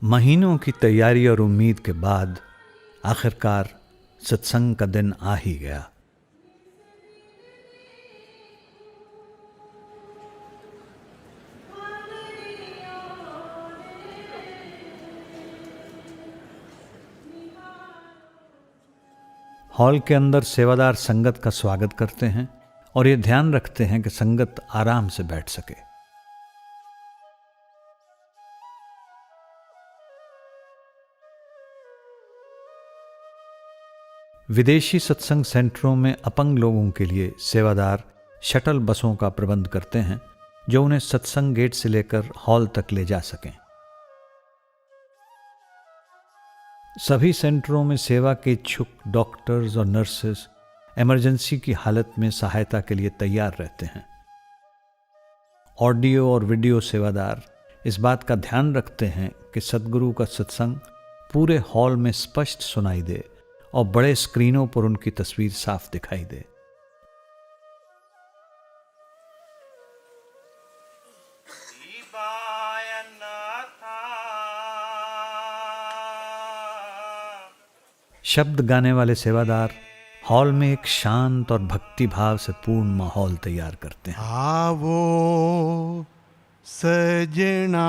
महीनों की तैयारी और उम्मीद के बाद आखिरकार सत्संग का दिन आ ही गया। हॉल के अंदर सेवादार संगत का स्वागत करते हैं और ये ध्यान रखते हैं कि संगत आराम से बैठ सके। विदेशी सत्संग सेंटरों में अपंग लोगों के लिए सेवादार शटल बसों का प्रबंध करते हैं जो उन्हें सत्संग गेट से लेकर हॉल तक ले जा सकें। सभी सेंटरों में सेवा के इच्छुक डॉक्टर्स और नर्सेस इमरजेंसी की हालत में सहायता के लिए तैयार रहते हैं। ऑडियो और वीडियो सेवादार इस बात का ध्यान रखते हैं कि सद्गुरु का सत्संग पूरे हॉल में स्पष्ट सुनाई दे और बड़े स्क्रीनों पर उनकी तस्वीर साफ दिखाई दे। शब्द गाने वाले सेवादार हॉल में एक शांत और भक्ति भाव से पूर्ण माहौल तैयार करते हैं। आवो सजना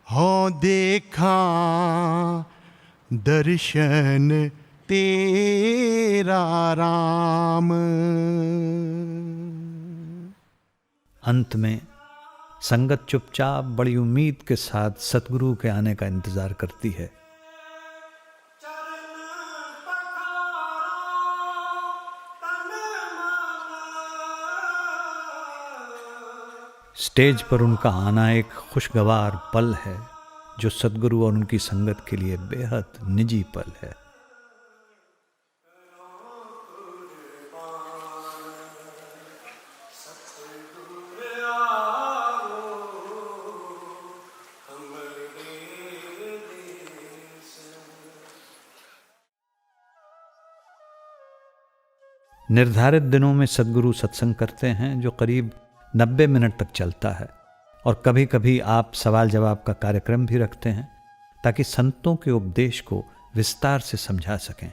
हो देखा दर्शन तेरा राम। अंत में संगत चुपचाप बड़ी उम्मीद के साथ सतगुरु के आने का इंतजार करती है। स्टेज पर उनका आना एक खुशगवार पल है जो सतगुरु और उनकी संगत के लिए बेहद निजी पल है। निर्धारित दिनों में सद्गुरु सत्संग करते हैं जो करीब 90 मिनट तक चलता है और कभी कभी आप सवाल जवाब का कार्यक्रम भी रखते हैं ताकि संतों के उपदेश को विस्तार से समझा सकें।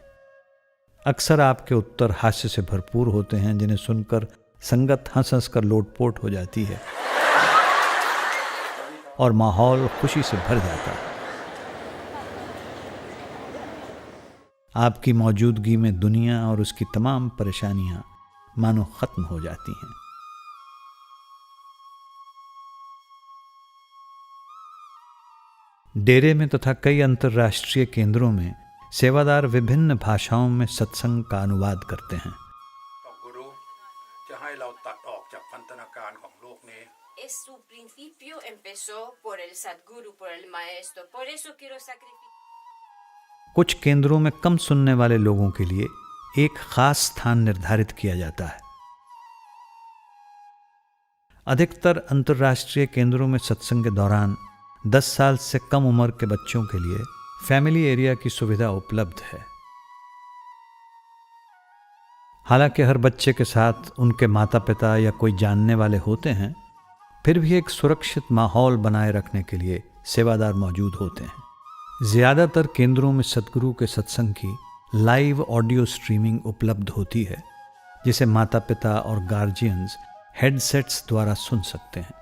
अक्सर आपके उत्तर हास्य से भरपूर होते हैं जिन्हें सुनकर संगत हंस हंस कर लोटपोट हो जाती है और माहौल खुशी से भर जाता है। आपकी मौजूदगी में दुनिया और उसकी तमाम परेशानियां मानो खत्म हो जाती हैं। डेरे में तथा कई अंतर्राष्ट्रीय केंद्रों में सेवादार विभिन्न भाषाओं में सत्संग का अनुवाद करते हैं। Su principio empezó por el Sadguru, por el maestro, por eso quiero sacrificar। कुछ केंद्रों में कम सुनने वाले लोगों के लिए एक खास स्थान निर्धारित किया जाता है। अधिकतर अंतर्राष्ट्रीय केंद्रों में सत्संग के दौरान 10 साल से कम उम्र के बच्चों के लिए फैमिली एरिया की सुविधा उपलब्ध है। हालांकि हर बच्चे के साथ उनके माता पिता या कोई जानने वाले होते हैं, फिर भी एक सुरक्षित माहौल बनाए रखने के लिए सेवादार मौजूद होते हैं। ज़्यादातर केंद्रों में सतगुरु के सत्संग की लाइव ऑडियो स्ट्रीमिंग उपलब्ध होती है जिसे माता पिता और गार्जियंस हेडसेट्स द्वारा सुन सकते हैं।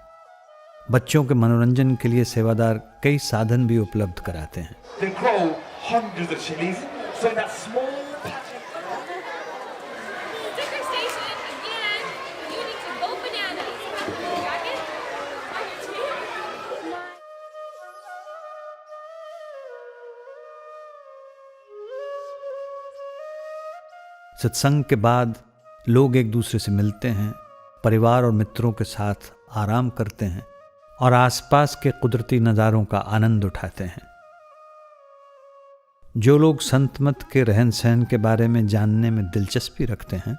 बच्चों के मनोरंजन के लिए सेवादार कई साधन भी उपलब्ध कराते हैं। सत्संग के बाद लोग एक दूसरे से मिलते हैं, परिवार और मित्रों के साथ आराम करते हैं और आसपास के कुदरती नज़ारों का आनंद उठाते हैं। जो लोग संत मत के रहन सहन के बारे में जानने में दिलचस्पी रखते हैं,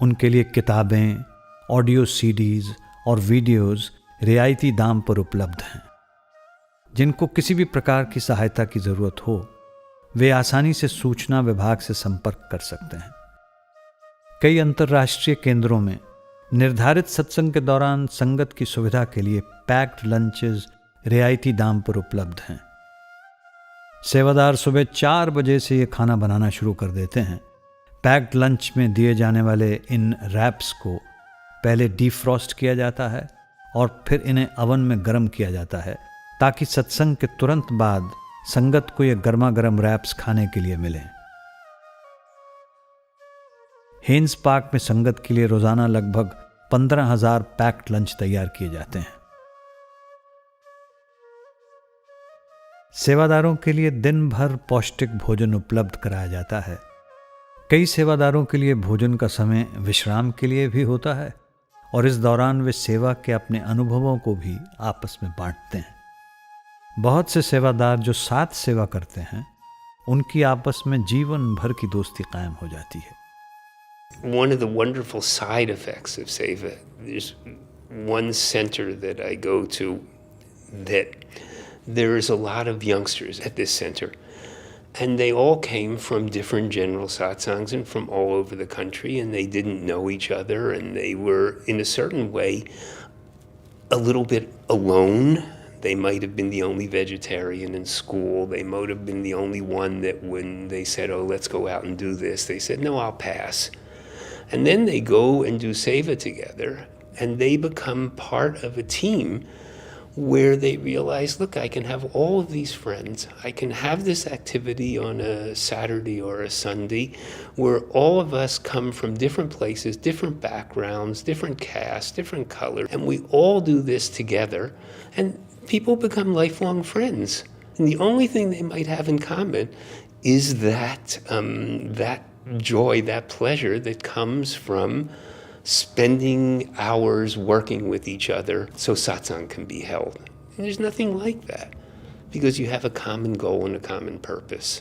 उनके लिए किताबें, ऑडियो सीडीज और वीडियोस रियायती दाम पर उपलब्ध हैं। जिनको किसी भी प्रकार की सहायता की ज़रूरत हो, वे आसानी से सूचना विभाग से संपर्क कर सकते हैं। कई अंतर्राष्ट्रीय केंद्रों में निर्धारित सत्संग के दौरान संगत की सुविधा के लिए पैक्ड लंचेस रियायती दाम पर उपलब्ध हैं। सेवादार सुबह 4 बजे से ये खाना बनाना शुरू कर देते हैं। पैक्ड लंच में दिए जाने वाले इन रैप्स को पहले डीफ्रॉस्ट किया जाता है और फिर इन्हें ओवन में गर्म किया जाता है ताकि सत्संग के तुरंत बाद संगत को ये गर्मा गर्म रैप्स खाने के लिए मिलें। हेन्स पार्क में संगत के लिए रोजाना लगभग 15,000 पैक्ड लंच तैयार किए जाते हैं। सेवादारों के लिए दिन भर पौष्टिक भोजन उपलब्ध कराया जाता है। कई सेवादारों के लिए भोजन का समय विश्राम के लिए भी होता है और इस दौरान वे सेवा के अपने अनुभवों को भी आपस में बांटते हैं। बहुत से सेवादार जो साथ सेवा करते हैं उनकी आपस में जीवन भर की दोस्ती कायम हो जाती है। One of the wonderful side effects of Seva, there's one center that I go to that there is a lot of youngsters at this center, and they all came from different general satsangs and from all over the country, and they didn't know each other, and they were in a certain way a little bit alone. They might have been the only vegetarian in school. They might have been the only one that when they said, oh, let's go out and do this, they said, no, I'll pass. And then they go and do seva together, and they become part of a team where they realize, look, I can have all of these friends. I can have this activity on a Saturday or a Sunday where all of us come from different places, different backgrounds, different castes, different colors, and we all do this together, and people become lifelong friends. And the only thing they might have in common is that joy, that pleasure that comes from spending hours working with each other so satsang can be held. And there's nothing like that because you have a common goal and a common purpose.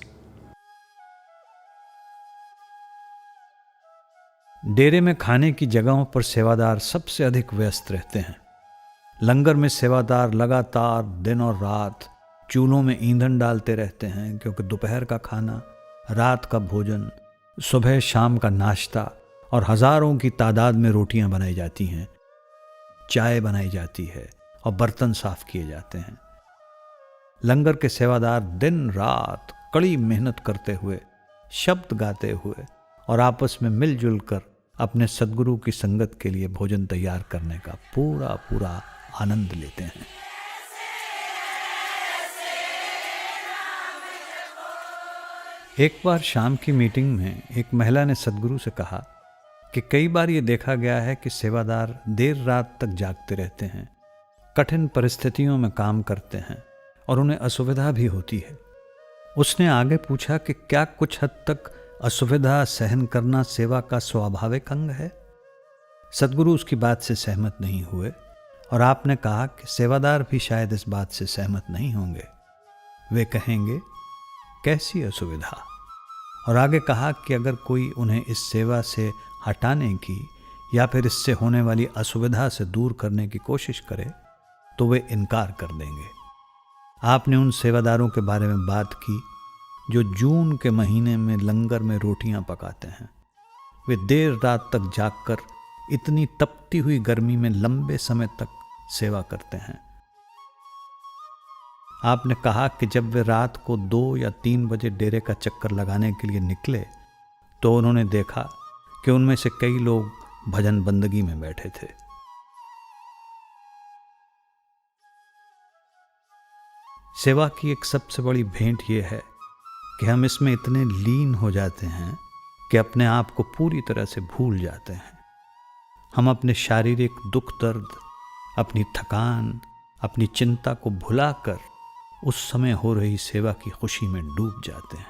डेरे में खाने की जगहों पर सेवादार सबसे अधिक व्यस्त रहते हैं। लंगर में सेवादार लगातार दिन और रात चूल्हों में ईंधन डालते रहते हैं क्योंकि दोपहर का खाना, रात का भोजन, सुबह शाम का नाश्ता और हजारों की तादाद में रोटियां बनाई जाती हैं, चाय बनाई जाती है और बर्तन साफ किए जाते हैं। लंगर के सेवादार दिन रात कड़ी मेहनत करते हुए, शब्द गाते हुए और आपस में मिलजुल कर अपने सद्गुरु की संगत के लिए भोजन तैयार करने का पूरा पूरा आनंद लेते हैं। एक बार शाम की मीटिंग में एक महिला ने सद्गुरु से कहा कि कई बार ये देखा गया है कि सेवादार देर रात तक जागते रहते हैं, कठिन परिस्थितियों में काम करते हैं और उन्हें असुविधा भी होती है। उसने आगे पूछा कि क्या कुछ हद तक असुविधा सहन करना सेवा का स्वाभाविक अंग है? सद्गुरु उसकी बात से सहमत नहीं हुए और आपने कहा कि सेवादार भी शायद इस बात से सहमत नहीं होंगे। वे कहेंगे, कैसी असुविधा? और आगे कहा कि अगर कोई उन्हें इस सेवा से हटाने की या फिर इससे होने वाली असुविधा से दूर करने की कोशिश करे तो वे इनकार कर देंगे। आपने उन सेवादारों के बारे में बात की जो जून के महीने में लंगर में रोटियां पकाते हैं। वे देर रात तक जागकर इतनी तपती हुई गर्मी में लंबे समय तक सेवा करते हैं। आपने कहा कि जब वे रात को 2 या 3 बजे डेरे का चक्कर लगाने के लिए निकले तो उन्होंने देखा कि उनमें से कई लोग भजन बंदगी में बैठे थे। सेवा की एक सबसे बड़ी भेंट यह है कि हम इसमें इतने लीन हो जाते हैं कि अपने आप को पूरी तरह से भूल जाते हैं। हम अपने शारीरिक दुख दर्द, अपनी थकान, अपनी चिंता को भुलाकर उस समय हो रही सेवा की खुशी में डूब जाते हैं।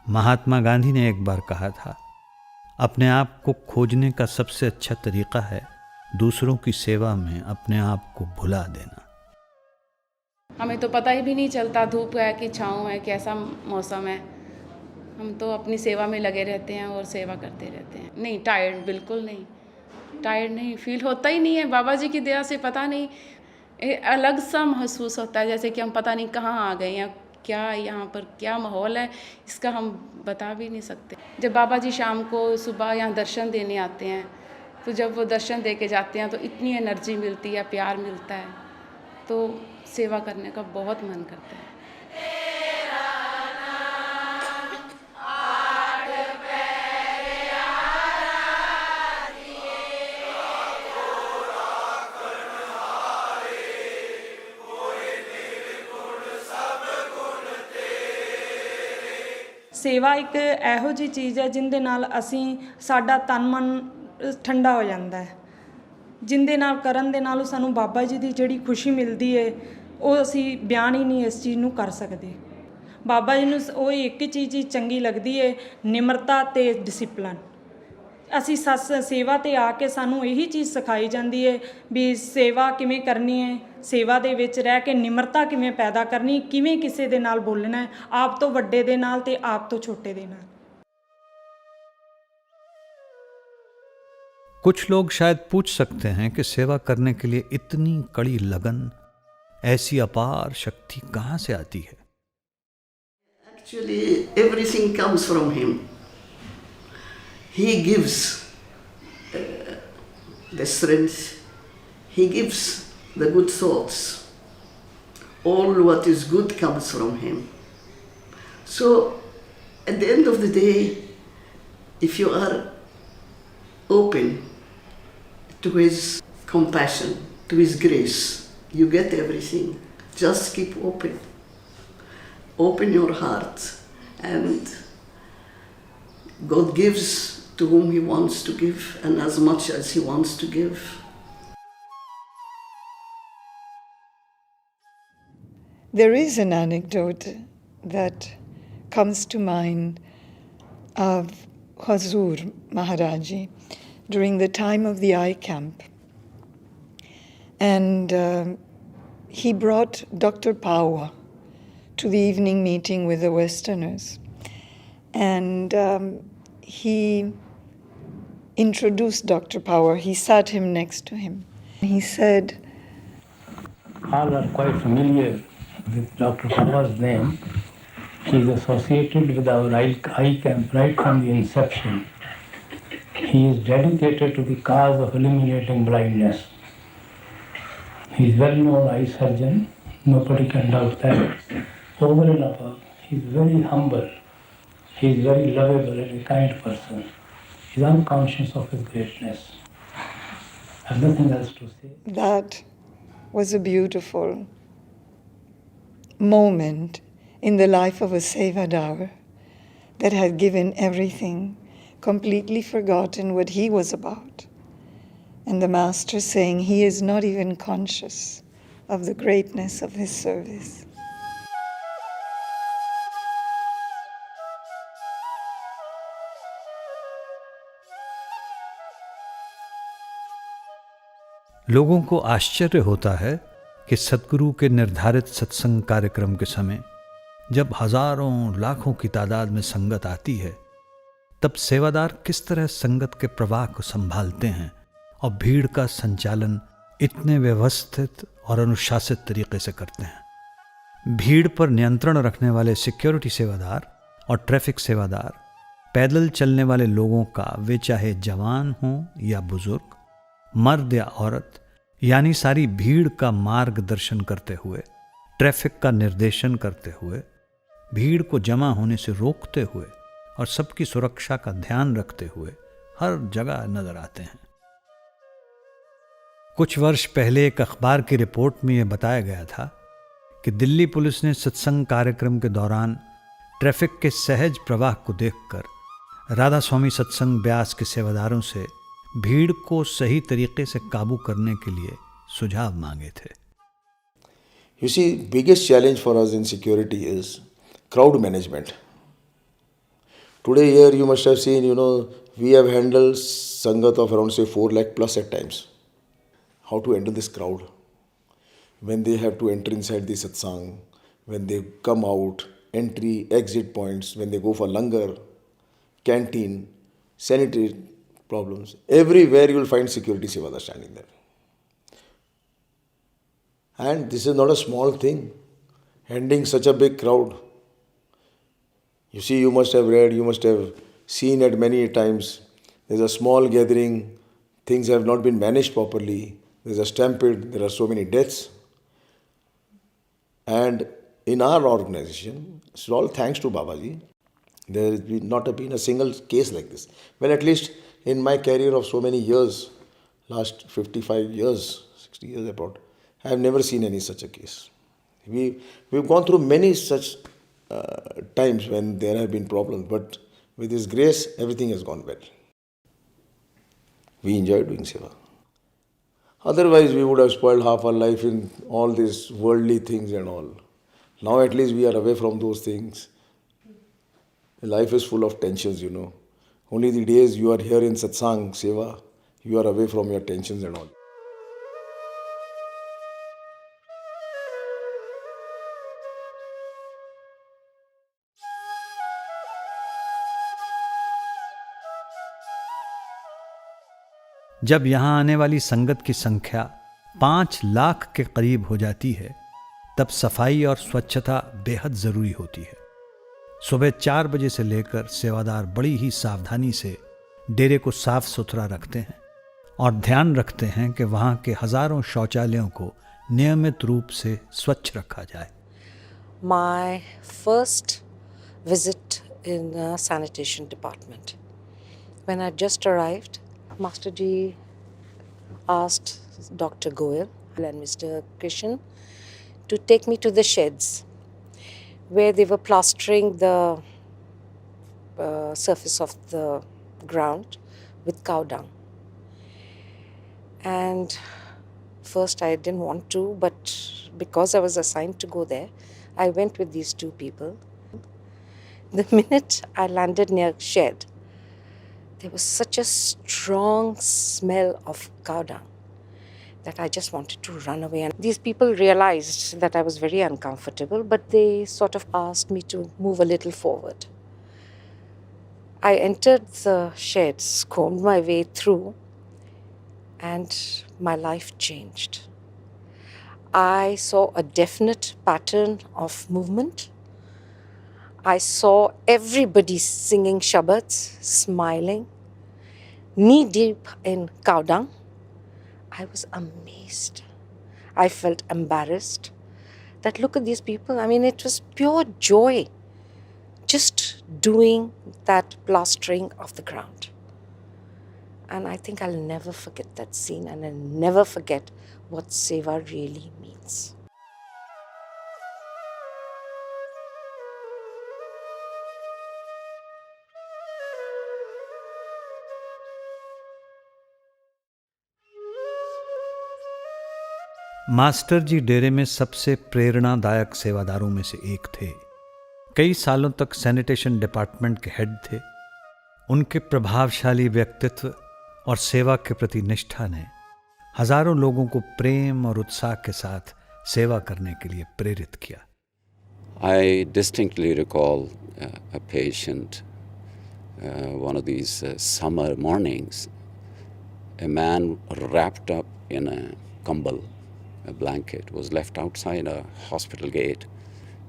महात्मा गांधी ने एक बार कहा था, अपने आप को खोजने का सबसे अच्छा तरीका है दूसरों की सेवा में अपने आप को भुला देना। हमें तो पता ही भी नहीं चलता धूप है कि छाँव है, कैसा मौसम है। हम तो अपनी सेवा में लगे रहते हैं और सेवा करते रहते हैं। नहीं, टायर्ड बिल्कुल नहीं, टायर्ड नहीं फील होता ही नहीं है। बाबा जी की दया से पता नहीं अलग सा महसूस होता है, जैसे कि हम पता नहीं कहाँ आ गए हैं, क्या यहाँ पर क्या माहौल है, इसका हम बता भी नहीं सकते। जब बाबा जी शाम को सुबह यहाँ दर्शन देने आते हैं तो जब वो दर्शन दे के जाते हैं तो इतनी एनर्जी मिलती है, प्यार मिलता है, तो सेवा करने का बहुत मन करता है। ਸੇਵਾ ਇੱਕ ਇਹੋ ਜਿਹੀ ਚੀਜ਼ ਹੈ ਜਿਹਦੇ ਨਾਲ ਅਸੀਂ ਸਾਡਾ ਤਨ ਮਨ ਠੰਡਾ ਹੋ ਜਾਂਦਾ ਹੈ, ਜਿਹਦੇ ਨਾਲ ਕਰਨ ਦੇ ਨਾਲ ਸਾਨੂੰ ਬਾਬਾ ਜੀ ਦੀ ਜਿਹੜੀ ਖੁਸ਼ੀ ਮਿਲਦੀ ਹੈ ਉਹ ਅਸੀਂ ਬਿਆਨ ਹੀ ਨਹੀਂ ਇਸ ਚੀਜ਼ ਨੂੰ ਕਰ ਸਕਦੇ। ਬਾਬਾ ਜੀ ਨੂੰ ਉਹ ਇੱਕ ਚੀਜ਼ ਹੀ ਚੰਗੀ ਲੱਗਦੀ ਹੈ, ਨਿਮਰਤਾ ਤੇ ਡਿਸਪਲਿਨ। ਅਸੀਂ ਸੇਵਾ ਤੇ ਆ ਕੇ ਸਾਨੂੰ ਇਹੀ ਚੀਜ਼ ਸਿਖਾਈ ਜਾਂਦੀ ਹੈ ਵੀ ਸੇਵਾ ਕਿਵੇਂ ਕਰਨੀ ਹੈ, ਸੇਵਾ ਦੇ ਵਿੱਚ ਰਹਿ ਕੇ ਨਿਮਰਤਾ ਕਿਵੇਂ ਪੈਦਾ ਕਰਨੀ, ਕਿਵੇਂ ਕਿਸੇ ਦੇ ਨਾਲ ਬੋਲਣਾ ਹੈ, ਆਪ ਤੋਂ ਵੱਡੇ ਦੇ ਨਾਲ ਤੇ ਆਪ ਤੋਂ ਛੋਟੇ ਦੇ ਨਾਲ। कुछ लोग शायद पूछ सकते हैं कि सेवा करने के लिए इतनी कड़ी लगन, ऐसी अपार शक्ति कहाँ से आती है? Actually, everything comes from him. He gives the strength, he gives the good thoughts. All what is good comes from him. So, at the end of the day, if you are open to his compassion, to his grace, you get everything. Just keep open. Open your heart, and God gives to whom he wants to give and as much as he wants to give. There is an anecdote that comes to mind of Hazur Maharaji during the time of the eye camp. And he brought Dr. Power to the evening meeting with the Westerners. And he introduced Dr. Power. He sat him next to him. He said, all are quite familiar with Dr. Power's name. He is associated with our eye camp right from the inception. He is dedicated to the cause of eliminating blindness. He is well-known eye surgeon. Nobody can doubt that. Over and above, he is very humble. He is very lovable and a kind person. He is unconscious of his greatness. I have nothing else to say. that was a beautiful moment in the life of a Sevadar that had given everything, completely forgotten what he was about. And the Master saying he is not even conscious of the greatness of his service. लोगों को आश्चर्य होता है कि सद्गुरु के निर्धारित सत्संग कार्यक्रम के समय जब हजारों लाखों की तादाद में संगत आती है, तब सेवादार किस तरह संगत के प्रवाह को संभालते हैं और भीड़ का संचालन इतने व्यवस्थित और अनुशासित तरीके से करते हैं। भीड़ पर नियंत्रण रखने वाले सिक्योरिटी सेवादार और ट्रैफिक सेवादार पैदल चलने वाले लोगों का, वे चाहे जवान हों या बुजुर्ग, मर्द या औरत, यानी सारी भीड़ का मार्गदर्शन करते हुए, ट्रैफिक का निर्देशन करते हुए, भीड़ को जमा होने से रोकते हुए और सबकी सुरक्षा का ध्यान रखते हुए हर जगह नजर आते हैं। कुछ वर्ष पहले एक अखबार की रिपोर्ट में यह बताया गया था कि दिल्ली पुलिस ने सत्संग कार्यक्रम के दौरान ट्रैफिक के सहज प्रवाह को देखकर राधा स्वामी सत्संग ब्यास के सेवादारों से भीड़ को सही तरीके से काबू करने के लिए सुझाव मांगे थे। You see, biggest challenge for us in security is crowd management. Today here you must have seen, we have handled Sangat of around say 4 lakh plus at times. How to handle this crowd? When they have to enter inside the satsang, when they come out, entry, exit points, when they go for langar, canteen, sanitary problems. Everywhere you will find security sevadar standing there. And this is not a small thing, handling such a big crowd. You see, you must have read, you must have seen it many times. There's a small gathering, things have not been managed properly. There's a stampede, there are so many deaths. And in our organization, it's all thanks to Babaji, there has not been a single case like this. Well, at least in my career of so many years, last 55 years, 60 years about, I have never seen any such a case. We've gone through many such times when there have been problems, but with His grace, everything has gone well. We enjoy doing Seva. Otherwise, we would have spoiled half our life in all these worldly things and all. Now at least we are away from those things. Life is full of tensions, Only the days you are here in satsang, seva, you are away from your tensions and all. जब यहाँ आने वाली संगत की संख्या 5 लाख के करीब हो जाती है, तब सफाई और स्वच्छता बेहद ज़रूरी होती है। सुबह 4 बजे से लेकर सेवादार बड़ी ही सावधानी से डेरे को साफ सुथरा रखते हैं और ध्यान रखते हैं कि वहाँ के हजारों शौचालयों को नियमित रूप से स्वच्छ रखा जाए। My first visit in the sanitation department. When I just arrived, Master Ji asked Dr. Goel and Mr. Krishan to take me to the sheds where they were plastering the surface of the ground with cow dung. And first I didn't want to, but because I was assigned to go there, I went with these 2 people. The minute I landed near shed, there was such a strong smell of cow dung that I just wanted to run away. And these people realized that I was very uncomfortable, but they sort of asked me to move a little forward. I entered the sheds, combed my way through, and my life changed. I saw a definite pattern of movement. I saw everybody singing Shabads, smiling, knee-deep in cow dung. I was amazed. I felt embarrassed that look at these people. I mean, it was pure joy just doing that plastering of the ground. And I think I'll never forget that scene, and I'll never forget what Seva really means. Master ji डेरे में सबसे प्रेरणादायक सेवादारों में से एक थे। कई सालों तक सैनिटेशन डिपार्टमेंट के हेड थे। उनके प्रभावशाली व्यक्तित्व और सेवा के प्रति निष्ठा ने हजारों लोगों को प्रेम और उत्साह के साथ सेवा करने के लिए प्रेरित किया। I distinctly recall a patient, one of these summer mornings, a man wrapped up in a kambal, a blanket, was left outside a hospital gate.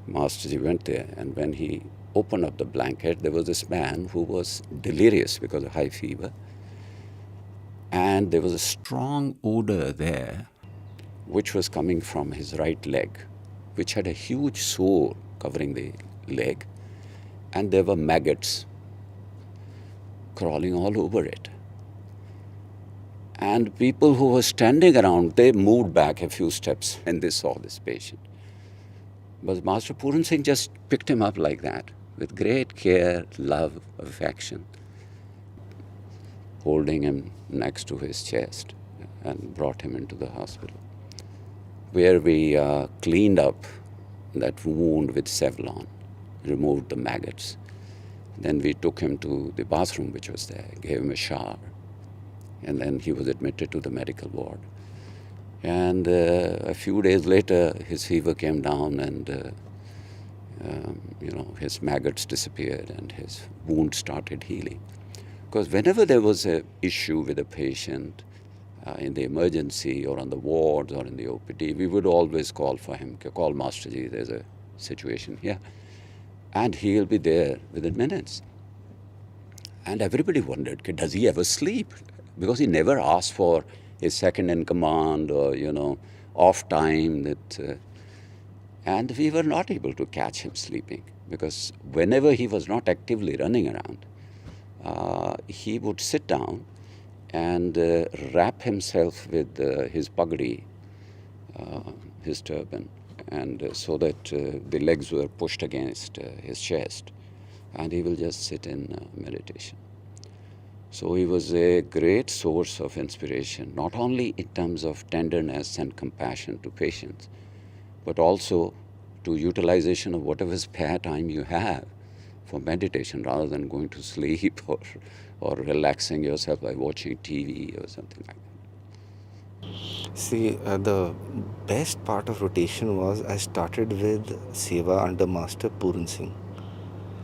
Masterji went there, and when he opened up the blanket, there was this man who was delirious because of high fever. And there was a strong odor there, which was coming from his right leg, which had a huge sore covering the leg. And there were maggots crawling all over it. And people who were standing around, they moved back a few steps when they saw this patient. But Master Puran Singh just picked him up like that, with great care, love, affection, holding him next to his chest, and brought him into the hospital, where we cleaned up that wound with Sevlon, removed the maggots. Then we took him to the bathroom which was there, gave him a shower, and then he was admitted to the medical ward. And a few days later, his fever came down, and his maggots disappeared, and his wound started healing. Because whenever there was an issue with a patient in the emergency or on the wards or in the OPD, we would always call for him, call Master Ji, there's a situation here. And he'll be there within minutes. And everybody wondered, does he ever sleep? because he never asked for his second in command or, off time. And we were not able to catch him sleeping, because whenever he was not actively running around, he would sit down and wrap himself with his pagdi, his turban, and so that the legs were pushed against his chest, and he will just sit in meditation. So he was a great source of inspiration, not only in terms of tenderness and compassion to patients, but also to utilization of whatever spare time you have for meditation, rather than going to sleep or relaxing yourself by watching TV or something like that. See, the best part of rotation was I started with Sewa under Master Puran Singh.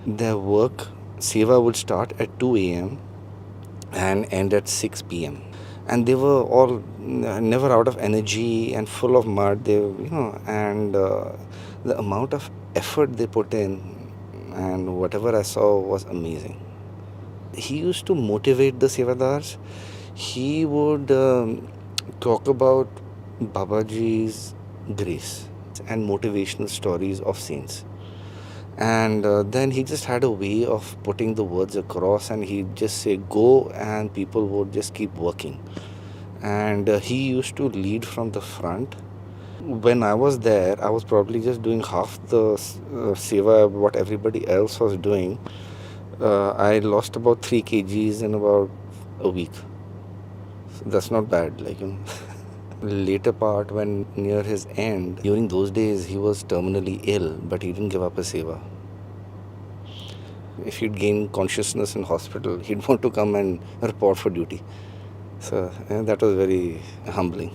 Their work, Sewa would start at 2 a.m. and end at 6 p.m. And they were all never out of energy and full of mud. And the amount of effort they put in and whatever I saw was amazing. He used to motivate the Sevadars. He would talk about Babaji's grace and motivational stories of saints. And then he just had a way of putting the words across, and he'd just say, go, and people would just keep working. And he used to lead from the front. When I was there, I was probably just doing half the seva what everybody else was doing. I lost about 3 kgs in about a week. So that's not bad, Later part, when near his end, during those days he was terminally ill, but he didn't give up his seva. If he'd gain consciousness in hospital, he'd want to come and report for duty. So that was very humbling.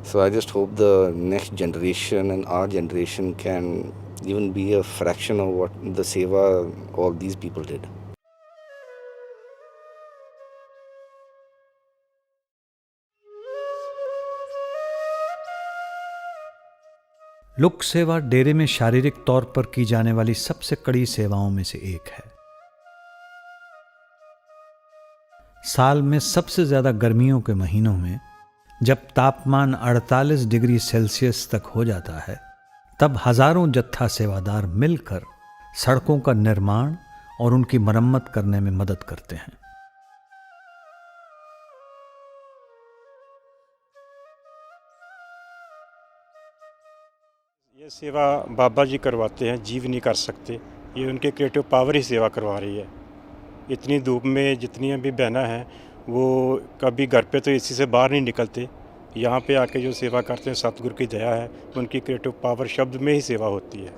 So I just hope the next generation and our generation can even be a fraction of what the seva all these people did. Look सेवा डेरे में शारीरिक तौर पर की जाने वाली सबसे कड़ी सेवाओं में से एक है। साल में सबसे ज्यादा गर्मियों के महीनों में जब तापमान 48 डिग्री सेल्सियस तक हो जाता है, तब हजारों जत्था सेवादार मिलकर सड़कों का निर्माण और उनकी मरम्मत करने में मदद करते हैं। ये सेवा बाबा जी करवाते हैं, जीव नहीं कर सकते। ये उनके क्रिएटिव पावर ही सेवा करवा रही है। इतनी धूप में जितनी भी बहना हैं वो कभी घर पे तो एसी से बाहर नहीं निकलते, यहाँ पे आके जो सेवा करते हैं सतगुरु की दया है, उनकी क्रिएटिव पावर शब्द में ही सेवा होती है।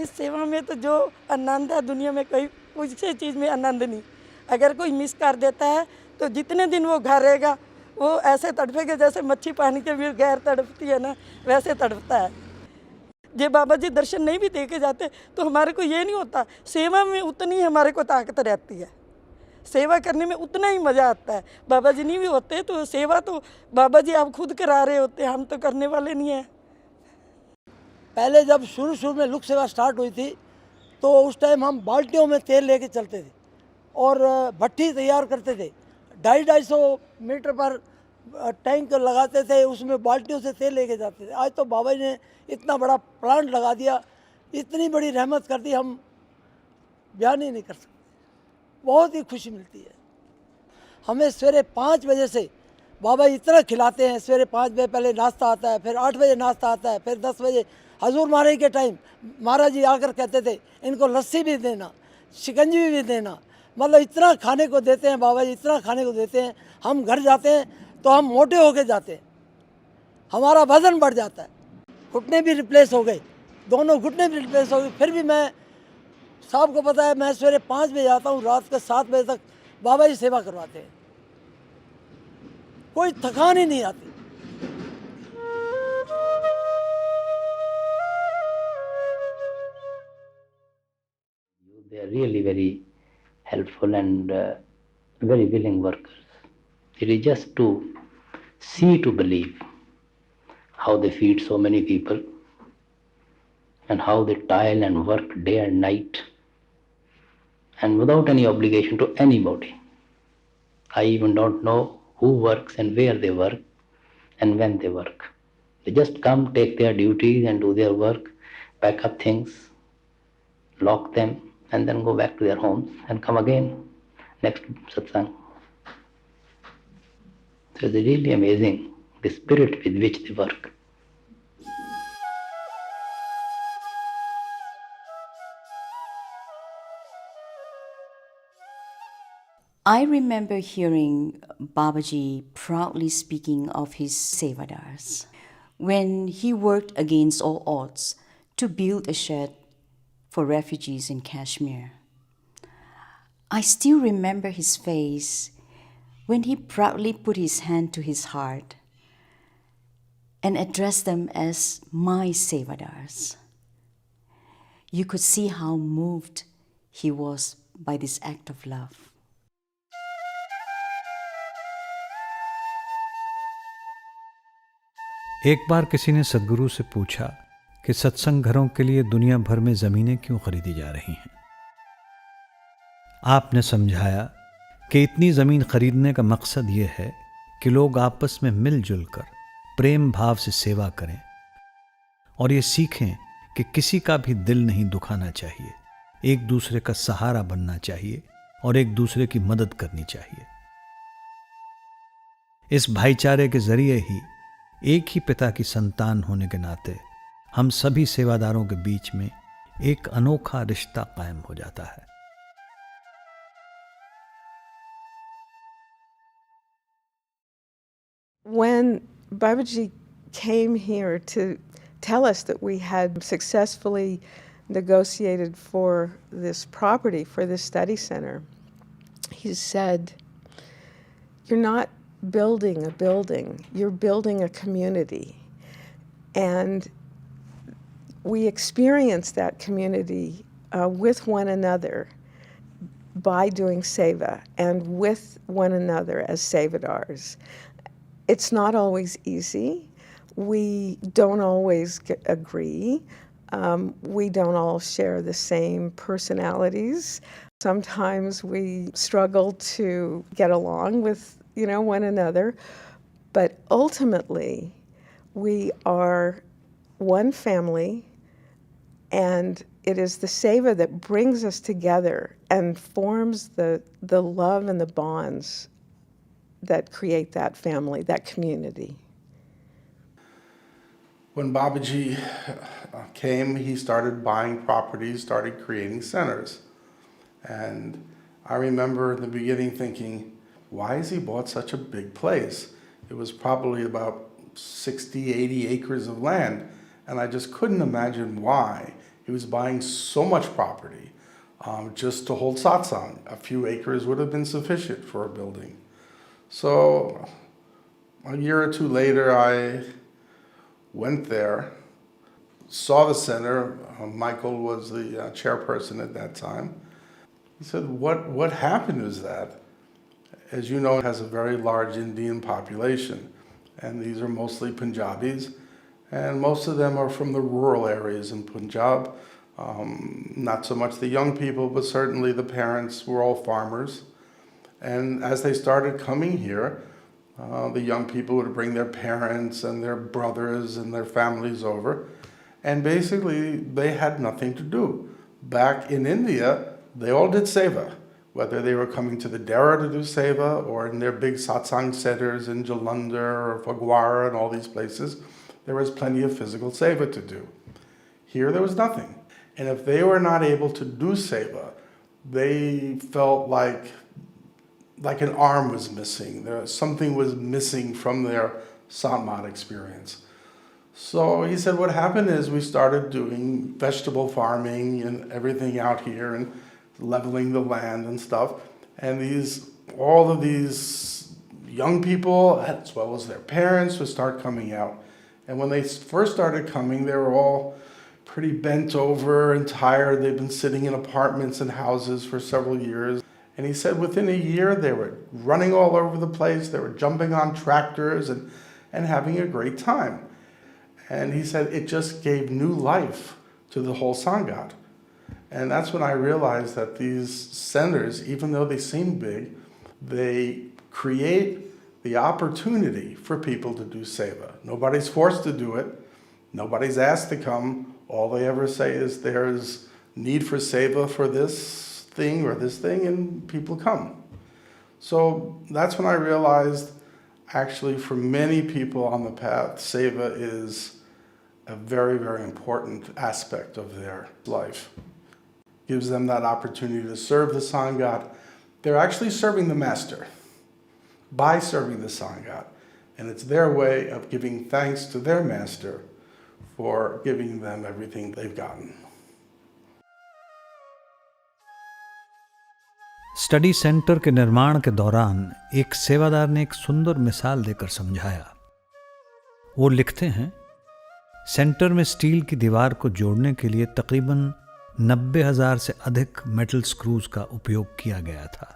इस सेवा में तो जो आनंद है दुनिया में कोई कुछ चीज़ में आनंद नहीं। अगर कोई मिस कर देता है तो जितने दिन वो घर रहेगा वो ऐसे तड़पेगा जैसे मच्छी पानी के भी गैर तड़पती है ना, वैसे तड़पता है। जे बाबा जी दर्शन नहीं भी दे के जाते तो हमारे को ये नहीं होता, सेवा में उतनी हमारे को ताकत रहती है, सेवा करने में उतना ही मज़ा आता है। बाबा जी नहीं भी होते तो सेवा तो बाबा जी आप खुद करा रहे होते, हम तो करने वाले नहीं हैं। पहले जब शुरू में लुक सेवा स्टार्ट हुई थी तो उस टाइम हम बाल्टियों में तेल लेके चलते थे और भट्टी तैयार करते थे। 250-250 मीटर पर टैंक लगाते थे, उसमें बाल्टियों से तेल लेके जाते थे। आज तो बाबा जी ने इतना बड़ा प्लांट लगा दिया, इतनी बड़ी रहमत कर दी, हम बयान ही नहीं कर सकते। बहुत ही खुशी मिलती है हमें। सवेरे 5 बजे से बाबा जी इतना खिलाते हैं। सवेरे 5 बजे पहले नाश्ता आता है, फिर 8 बजे नाश्ता आता है, फिर 10 बजे हजूर महाराज के टाइम महाराज जी आकर कहते थे इनको लस्सी भी देना, शिकंजी भी देना। मतलब इतना खाने को देते हैं बाबा जी, इतना खाने को देते हैं। हम घर जाते हैं तो हम मोटे होके जाते हैं, हमारा वजन बढ़ जाता है। घुटने भी रिप्लेस हो गए, दोनों घुटने भी रिप्लेस हो गए। फिर भी मैं, साहब को पता है, मैं सवेरे 5 बजे आता हूँ, रात के 7 बजे तक बाबा जी सेवा करवाते हैं। कोई थकान ही नहीं आती। They are really very helpful and very willing workers. It is just to see to believe how they feed so many people and how they toil and work day and night and without any obligation to anybody. I even don't know who works and where they work and when they work. They just come, take their duties and do their work, pack up things, lock them, and then go back to their homes and come again next satsang. So it's really amazing the spirit with which they work. I remember hearing Babaji proudly speaking of his Sevadars when he worked against all odds to build a shed for refugees in Kashmir. I still remember his face when he proudly put his hand to his heart and addressed them as my Sevadars. You could see how moved he was by this act of love. एक बार किसी ने सद्गुरु से पूछा कि सत्संग घरों के लिए दुनिया भर में ज़मीनें क्यों खरीदी जा रही हैं। आपने समझाया कि इतनी ज़मीन खरीदने का मकसद ये है कि लोग आपस में मिलजुल कर प्रेम भाव से सेवा करें और ये सीखें कि किसी का भी दिल नहीं दुखाना चाहिए, एक दूसरे का सहारा बनना चाहिए और एक दूसरे की मदद करनी चाहिए। इस भाईचारे के जरिए ही एक ही पिता की संतान होने के नाते हम सभी सेवादारों के बीच में एक अनोखा रिश्ता कायम हो जाता है। When Babaji came here to tell us that we had successfully negotiated for this property, for this study center, he said, "You're not building a building, you're building a community." And we experience that community with one another by doing seva and with one another as sevadars. It's not always easy. We don't always agree. We don't all share the same personalities. Sometimes we struggle to get along with, one another. But ultimately, we are one family, and it is the seva that brings us together and forms the love and the bonds that create that family, that community. When Babaji came, he started buying properties, started creating centers. And I remember in the beginning thinking, why has he bought such a big place? It was probably about 60, 80 acres of land. And I just couldn't imagine why he was buying so much property just to hold satsang. A few acres would have been sufficient for a building. So a year or two later, I went there, saw the center. Michael was the chairperson at that time. He said, what happened is that, as you know, it has a very large Indian population, and these are mostly Punjabis, and most of them are from the rural areas in Punjab. Not so much the young people, but certainly the parents were all farmers. And as they started coming here, the young people would bring their parents and their brothers and their families over. And basically, they had nothing to do. Back in India, they all did seva. Whether they were coming to the Dera to do seva or in their big satsang centers in Jalandhar or Phagwara and all these places, there was plenty of physical seva to do. Here, there was nothing. And if they were not able to do seva, they felt like an arm was missing. Something was missing from their samadhi experience. So he said what happened is we started doing vegetable farming and everything out here and leveling the land and stuff. And all of these young people, as well as their parents, would start coming out. And when they first started coming, they were all pretty bent over and tired. They'd been sitting in apartments and houses for several years. And he said within a year, they were running all over the place. They were jumping on tractors and having a great time. And he said it just gave new life to the whole Sangat. And that's when I realized that these centers, even though they seem big, they create the opportunity for people to do seva. Nobody's forced to do it. Nobody's asked to come. All they ever say is there's need for seva for this thing or this thing, and people come. So that's when I realized, actually, for many people on the path, seva is a very, very important aspect of their life. Gives them that opportunity to serve the Sangat. They're actually serving the Master by serving the Sangat. And it's their way of giving thanks to their Master for giving them everything they've gotten. Study centre के निर्माण के दौरान एक सेवादार ने एक सुंदर मिसाल देकर समझाया। वो लिखते हैं, सेंटर में स्टील की दीवार को जोड़ने के लिए तकरीबन 90,000 से अधिक मेटल स्क्रूज का उपयोग किया गया था।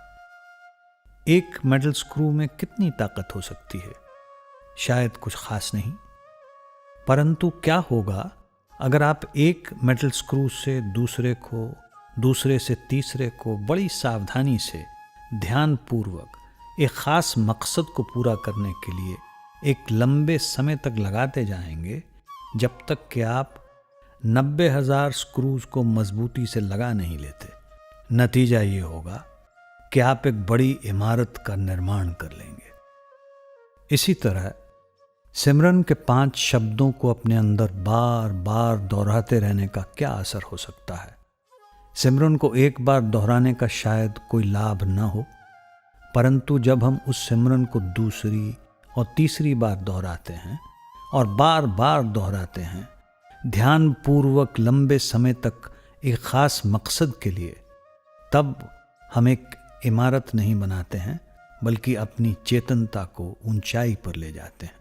एक मेटल स्क्रू में कितनी ताकत हो सकती है? शायद कुछ खास नहीं, परंतु क्या होगा अगर आप एक मेटल स्क्रू से दूसरे को, दूसरे से तीसरे को बड़ी सावधानी से, ध्यानपूर्वक एक ख़ास मकसद को पूरा करने के लिए एक लंबे समय तक लगाते जाएंगे, जब तक कि आप 90,000 स्क्रूज को मजबूती से लगा नहीं लेते। नतीजा ये होगा कि आप एक बड़ी इमारत का निर्माण कर लेंगे। इसी तरह सिमरन के 5 शब्दों को अपने अंदर बार बार दोहराते रहने का क्या असर हो सकता है? सिमरन को एक बार दोहराने का शायद कोई लाभ न हो, परंतु जब हम उस सिमरन को दूसरी और तीसरी बार दोहराते हैं और बार बार दोहराते हैं, ध्यानपूर्वक लंबे समय तक एक ख़ास मकसद के लिए, तब हम एक इमारत नहीं बनाते हैं, बल्कि अपनी चेतनता को ऊंचाई पर ले जाते हैं।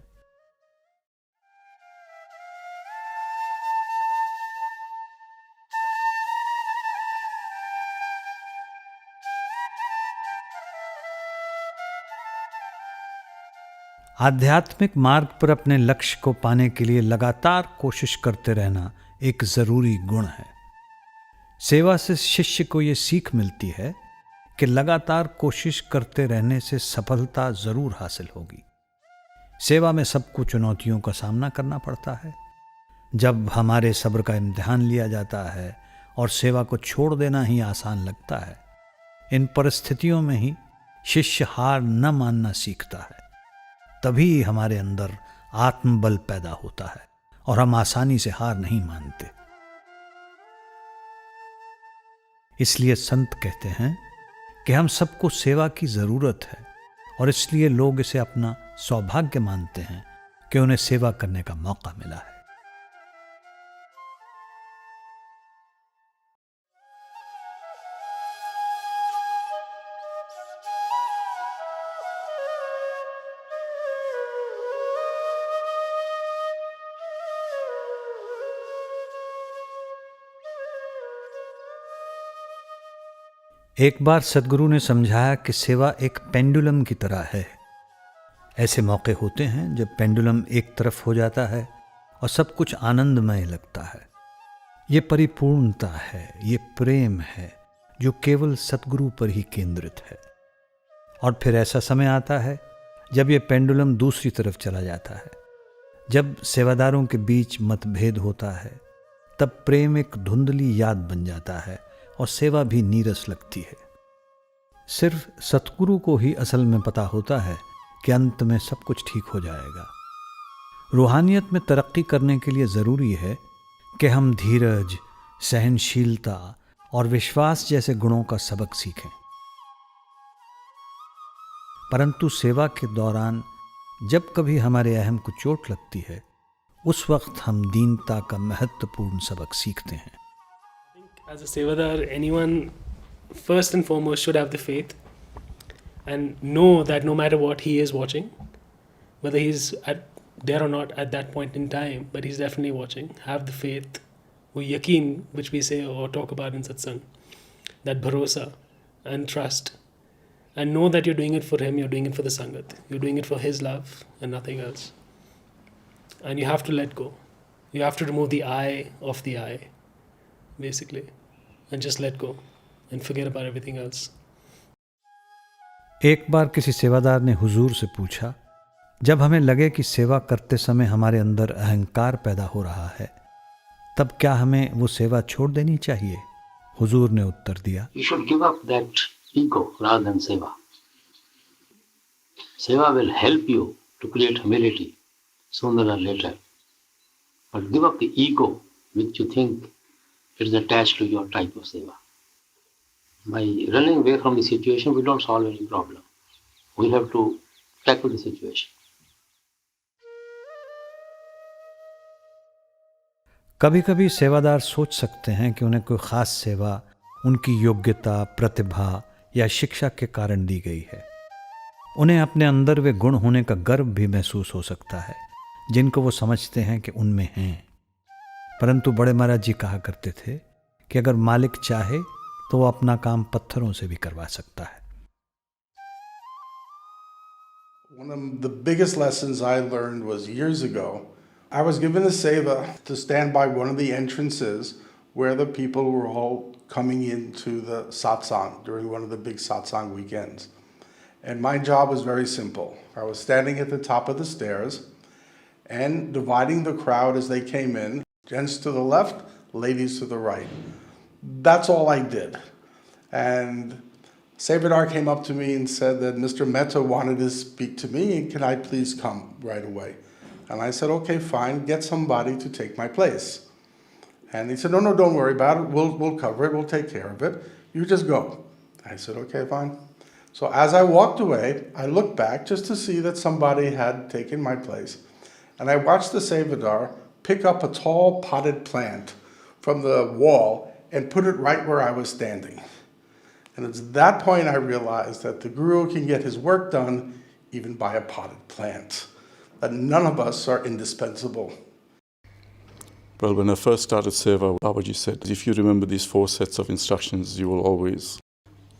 आध्यात्मिक मार्ग पर अपने लक्ष्य को पाने के लिए लगातार कोशिश करते रहना एक ज़रूरी गुण है। सेवा से शिष्य को ये सीख मिलती है कि लगातार कोशिश करते रहने से सफलता ज़रूर हासिल होगी। सेवा में सबको चुनौतियों का सामना करना पड़ता है। जब हमारे सब्र का इम्तिहान लिया जाता है और सेवा को छोड़ देना ही आसान लगता है, इन परिस्थितियों में ही शिष्य हार न मानना सीखता है। तभी हमारे अंदर आत्मबल पैदा होता है और हम आसानी से हार नहीं मानते। इसलिए संत कहते हैं कि हम सबको सेवा की जरूरत है, और इसलिए लोग इसे अपना सौभाग्य मानते हैं कि उन्हें सेवा करने का मौका मिला है। एक बार सद्गुरु ने समझाया कि सेवा एक पेंडुलम की तरह है। ऐसे मौके होते हैं जब पेंडुलम एक तरफ हो जाता है और सब कुछ आनंदमय लगता है। ये परिपूर्णता है, ये प्रेम है जो केवल सद्गुरु पर ही केंद्रित है। और फिर ऐसा समय आता है जब ये पेंडुलम दूसरी तरफ चला जाता है। जब सेवादारों के बीच मतभेद होता है, तब प्रेम एक धुंधली याद बन जाता है और सेवा भी नीरस लगती है। सिर्फ सतगुरु को ही असल में पता होता है कि अंत में सब कुछ ठीक हो जाएगा। रूहानियत में तरक्की करने के लिए ज़रूरी है कि हम धीरज, सहनशीलता और विश्वास जैसे गुणों का सबक सीखें। परंतु सेवा के दौरान जब कभी हमारे अहम को चोट लगती है, उस वक्त हम दीनता का महत्वपूर्ण सबक सीखते हैं। As a Sevadar, anyone first and foremost should have the faith and know that no matter what, he is watching, whether he's there or not at that point in time, but he's definitely watching. Have the faith, wo yaqeen, which we say or talk about in satsang, that bharosa and trust, and know that you're doing it for him, you're doing it for the sangat, you're doing it for his love and nothing else. And you have to let go. You have to remove the I of the I, basically, and just let go and forget about everything else. एक बार किसी सेवादार ने हुजूर से पूछा, जब हमें लगे कि सेवा करते समय हमारे अंदर अहंकार पैदा हो रहा है, तब क्या हमें वो सेवा छोड़ देनी चाहिए? हुजूर ने उत्तर दिया, You should give up that ego rather than seva. Seva will help you to create humility sooner or later. But give up the ego which you think is attached to your type of seva. By running away from the situation, we don't solve any problem. We have to tackle the situation. कभी कभी सेवादार सोच सकते हैं कि उन्हें कोई खास सेवा उनकी योग्यता, प्रतिभा या शिक्षा के कारण दी गई है। उन्हें अपने अंदर वे गुण होने का गर्व भी महसूस हो सकता है जिनको वो समझते हैं कि उनमें हैं। परंतु बड़े महाराज जी कहा करते थे कि अगर मालिक चाहे तो वो अपना काम पत्थरों से भी करवा सकता है। One of the biggest lessons I learned was years ago. I was given a seva to stand by one of the entrances where the people were all coming into the satsang during one of the big satsang weekends. And my job was very simple. I was standing at the top of the stairs and dividing the crowd as they came in, gents to the left, ladies to the right. That's all I did. And Sevadar came up to me and said that Mr. Mehta wanted to speak to me, and can I please come right away? And I said, okay, fine, get somebody to take my place. And he said, no, don't worry about it. We'll cover it. We'll take care of it. You just go. I said, okay, fine. So as I walked away, I looked back just to see that somebody had taken my place. And I watched the Sevadar pick up a tall potted plant from the wall and put it right where I was standing. And it's that point I realized that the Guru can get his work done even by a potted plant. That none of us are indispensable. Well, when I first started Seva, Babaji said, if you remember these 4 sets of instructions, you will always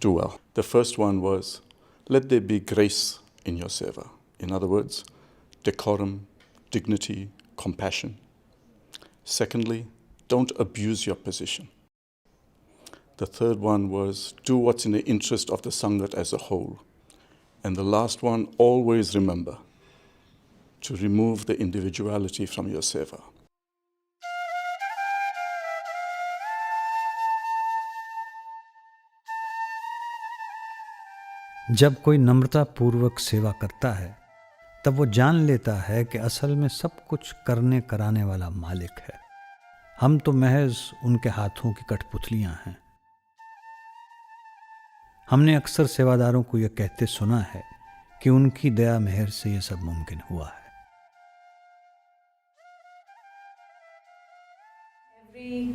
do well. The first one was, let there be grace in your Seva. In other words, decorum, dignity, compassion. Secondly, don't abuse your position. The third one was, do what's in the interest of the Sangat as a whole. And the last one, always remember to remove the individuality from your Seva. जब कोई नम्रता पूर्वक सेवा करता है तब वो जान लेता है कि असल में सब कुछ करने कराने वाला मालिक है। हम तो महज उनके हाथों की कठपुतलियां हैं। हमने अक्सर सेवादारों को यह कहते सुना है कि उनकी दया मेहर से यह सब मुमकिन हुआ है। Every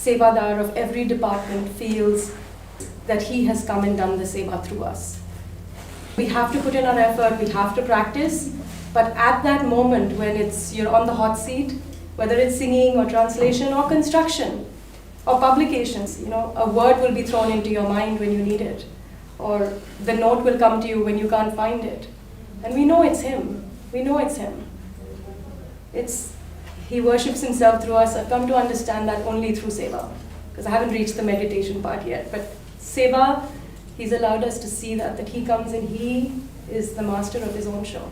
sevadar of every department feels that he has come and done the seva through us. We have to put in our effort, we have to practice, but at that moment when you're on the hot seat, whether it's singing or translation or construction or publications, a word will be thrown into your mind when you need it, or the note will come to you when you can't find it. And we know it's him. We know it's him. He worships himself through us. I've come to understand that only through Seva, because I haven't reached the meditation part yet. But Seva, he's allowed us to see that he comes and he is the master of his own show.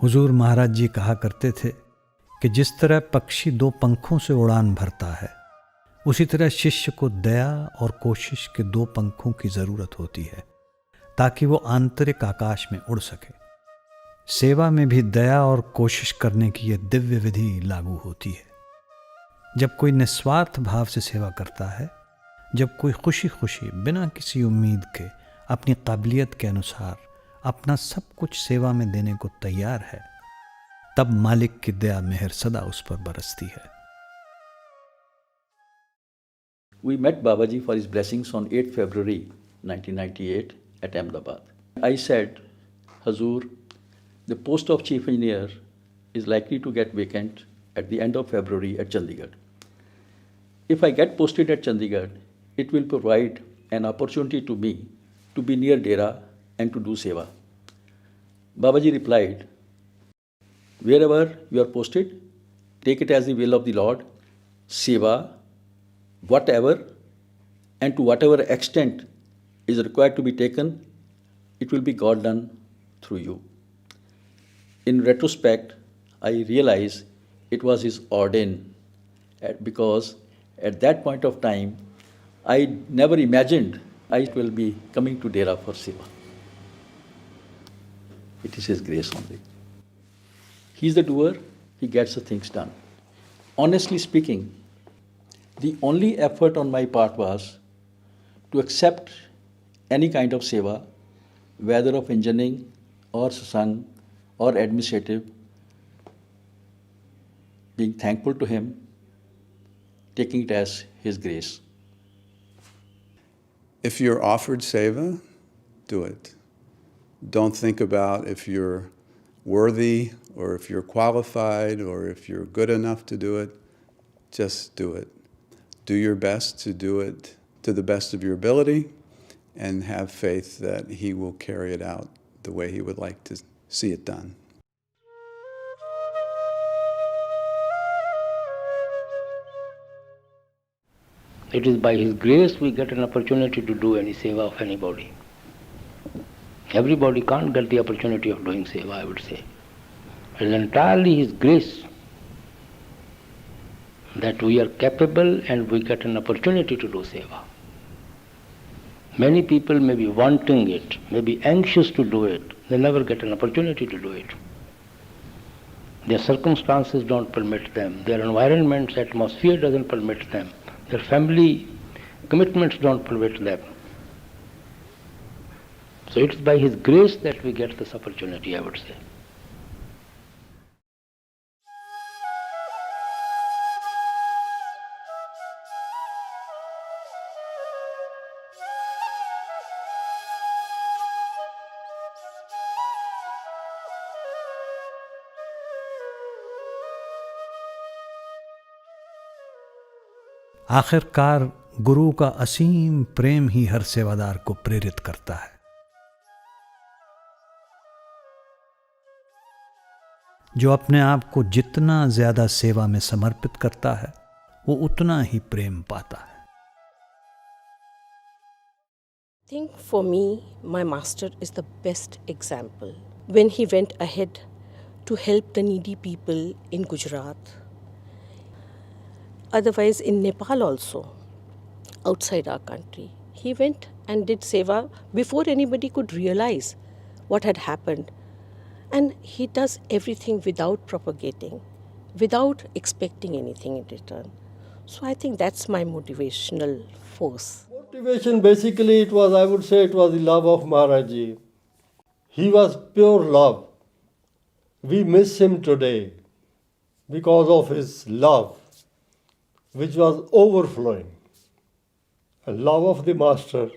हुजूर महाराज जी कहा करते थे कि जिस तरह पक्षी 2 पंखों से उड़ान भरता है, उसी तरह शिष्य को दया और कोशिश के 2 पंखों की ज़रूरत होती है ताकि वो आंतरिक आकाश में उड़ सके। सेवा में भी दया और कोशिश करने की यह दिव्य विधि लागू होती है। जब कोई निस्वार्थ भाव से सेवा करता है, जब कोई खुशी खुशी बिना किसी उम्मीद के अपनी काबिलियत के अनुसार अपना सब कुछ सेवा में देने को तैयार है, तब मालिक की दया मेहर सदा उस पर बरसती है। We met Babaji for his blessings on 8 February 1998 at Ahmedabad. I said, Hazur, the post of chief engineer is likely to get vacant at the end of February at Chandigarh. if I get posted at Chandigarh, it will provide an opportunity to me to be near Dera and to do Sewa. Babaji replied, wherever you are posted, take it as the will of the Lord, Sewa, whatever and to whatever extent is required to be taken, it will be God done through you. In retrospect, I realize it was his ordain, because at that point of time, I never imagined I will be coming to Dera for Sewa. It is his grace only. He is the doer, he gets the things done. Honestly speaking, the only effort on my part was to accept any kind of seva, whether of engineering or satsang or administrative, being thankful to him, taking it as his grace. If you're offered seva, do it. Don't think about if you're worthy or if you're qualified or if you're good enough to do it. Just do it. Do your best to do it to the best of your ability and have faith that he will carry it out the way he would like to see it done. It is by His grace we get an opportunity to do any seva of anybody. Everybody can't get the opportunity of doing seva, I would say. It is entirely His grace that we are capable and we get an opportunity to do seva. Many people may be wanting it, may be anxious to do it, they never get an opportunity to do it. Their circumstances don't permit them, their environment's atmosphere doesn't permit them, their family commitments don't permit them. So it's by His grace that we get this opportunity, I would say. आखिरकार गुरु का असीम प्रेम ही हर सेवादार को प्रेरित करता है। जो अपने आप को जितना ज्यादा सेवा में समर्पित करता है, वो उतना ही प्रेम पाता है। I think for me, my master is the best example. When he went ahead to help the needy people in Gujarat, otherwise in Nepal also, outside our country, he went and did seva before anybody could realize what had happened. And he does everything without propagating, without expecting anything in return. So I think that's my motivational force. Motivation, basically, I would say it was the love of Maharaji. He was pure love. We miss him today because of his love, which was overflowing. A love of the master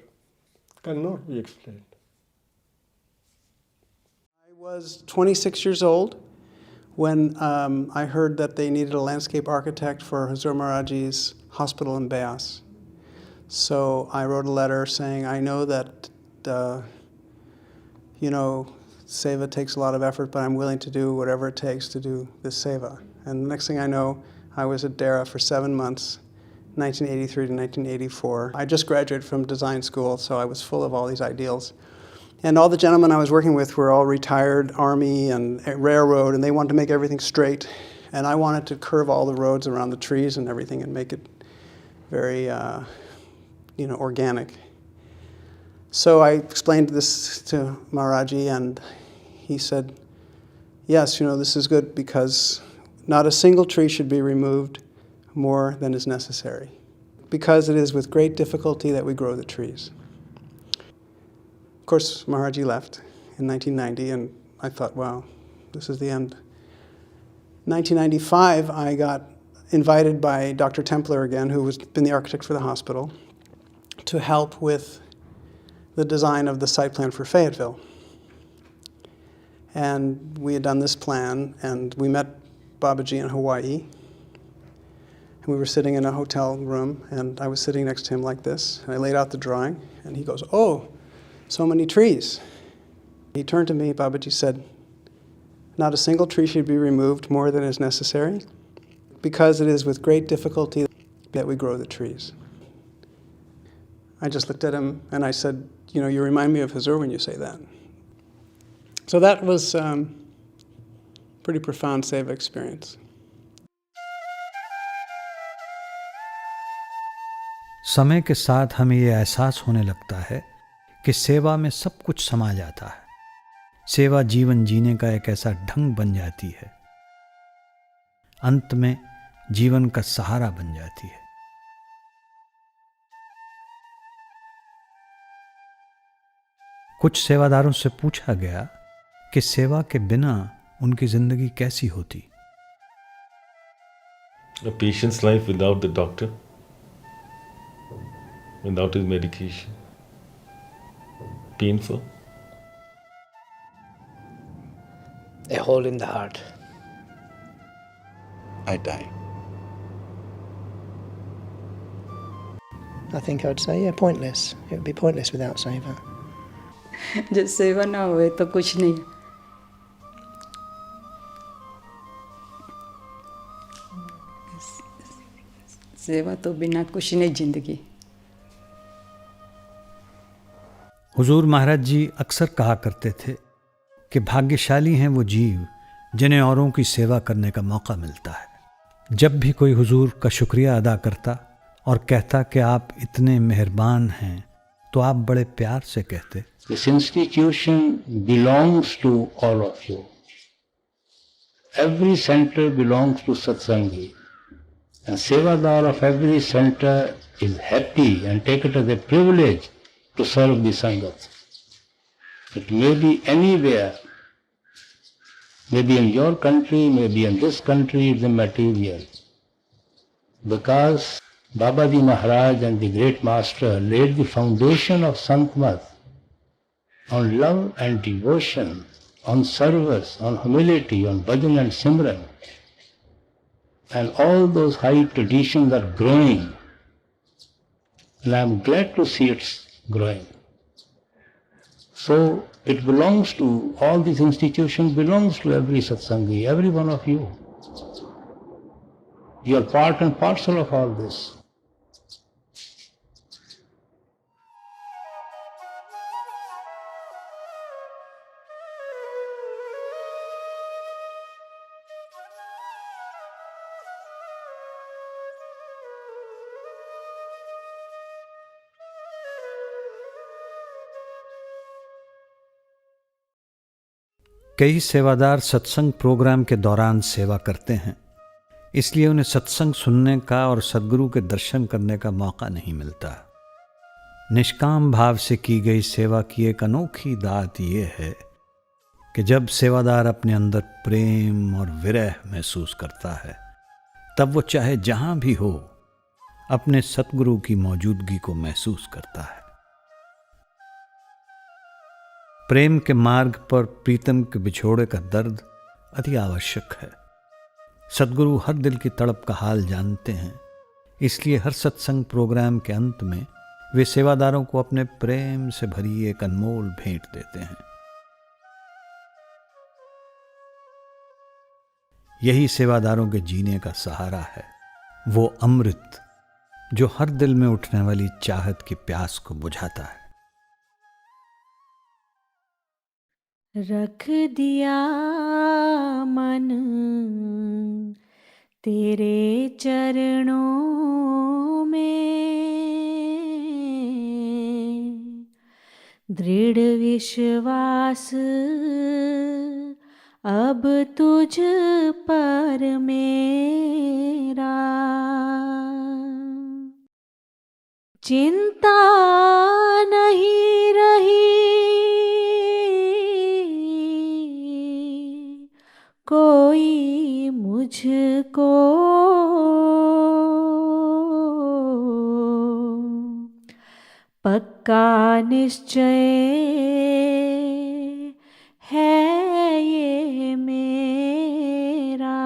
cannot be explained. I was 26 years old when I heard that they needed a landscape architect for Hazur Maharaji's hospital in Beas. So I wrote a letter saying, I know that, seva takes a lot of effort, but I'm willing to do whatever it takes to do this seva. And the next thing I know, I was at Dera for 7 months, 1983 to 1984. I just graduated from design school, so I was full of all these ideals. And all the gentlemen I was working with were all retired Army and railroad, and they wanted to make everything straight. And I wanted to curve all the roads around the trees and everything and make it very, organic. So I explained this to Maharaji, and he said, yes, this is good because not a single tree should be removed more than is necessary, because it is with great difficulty that we grow the trees. Of course, Maharaji left in 1990, and I thought, wow, this is the end. 1995, I got invited by Dr. Templer again, who was been the architect for the hospital, to help with the design of the site plan for Fayetteville. And we had done this plan, and we met Babaji in Hawaii. And we were sitting in a hotel room, and I was sitting next to him like this, and I laid out the drawing, and he goes, "Oh, so many trees." He turned to me, Babaji said, "Not a single tree should be removed more than is necessary, because it is with great difficulty that we grow the trees." I just looked at him and I said, "You remind me of Hazur when you say that." So that was pretty profound Seva experience. समय के साथ हमें ये एहसास होने लगता है कि सेवा में सब कुछ समा जाता है। सेवा जीवन जीने का एक ऐसा ढंग बन जाती है, अंत में जीवन का सहारा बन जाती है। कुछ सेवादारों से पूछा गया कि सेवा के बिना उनकी जिंदगी कैसी होती। A patient's life without the doctor, without his medication, painful. A hole in the heart. I die. I think I'd say, yeah, pointless. It would be pointless without Seva. जब सेवा ना होए तो कुछ नहीं। सेवा तो बिना कुछ नहीं जिंदगी। हुजूर महाराज जी अक्सर कहा करते थे कि भाग्यशाली हैं वो जीव जिन्हें औरों की सेवा करने का मौका मिलता है। जब भी कोई हुजूर का शुक्रिया अदा करता और कहता कि आप इतने मेहरबान हैं, तो आप बड़े प्यार से कहते, This institution belongs to all of you. Every center belongs to Satsangi. And Sevadar of every center is happy and take it as a privilege to serve the Sangat. It may be anywhere, maybe in your country, maybe in this country, it's immaterial. Because Babaji Maharaj and the great master laid the foundation of Santmat on love and devotion, on service, on humility, on bhajan and simran. And all those high traditions are growing. And I am glad to see it's growing. So it belongs to, all these institutions belongs to every satsangi, every one of you. You are part and parcel of all this. कई सेवादार सत्संग programme के दौरान सेवा करते हैं, इसलिए उन्हें सत्संग सुनने का और सद्गुरु के दर्शन करने का मौका नहीं मिलता। निष्काम भाव से की गई सेवा की एक अनोखी दात ये है कि जब सेवादार अपने अंदर प्रेम और विरह महसूस करता है, तब वो चाहे जहां भी हो अपने सतगुरु की मौजूदगी को महसूस करता है। प्रेम के मार्ग पर प्रीतम के बिछोड़े का दर्द अति आवश्यक है। सद्गुरु हर दिल की तड़प का हाल जानते हैं, इसलिए हर सत्संग प्रोग्राम के अंत में वे सेवादारों को अपने प्रेम से भरी एक अनमोल भेंट देते हैं। यही सेवादारों के जीने का सहारा है, वो अमृत जो हर दिल में उठने वाली चाहत की प्यास को बुझाता है। रख दिया मन तेरे चरणों में, दृढ़ विश्वास अब तुझ पर मेरा, चिंता नहीं रही कोई मुझको, पक्का निश्चय है ये मेरा।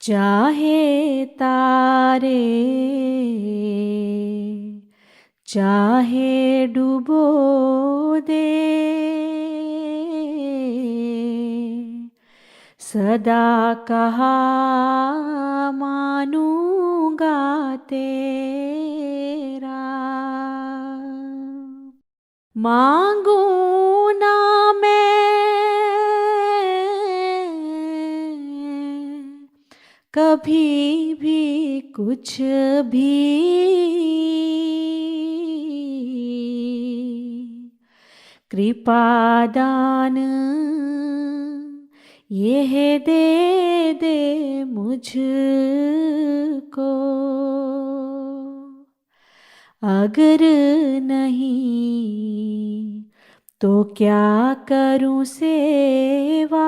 चाहे तारे चाहे डुबो दे, सदा कहा मानूंगा तेरा। मांगू ना मैं कभी भी कुछ भी, कृपा दान यह दे मुझको। अगर नहीं तो क्या करूं सेवा,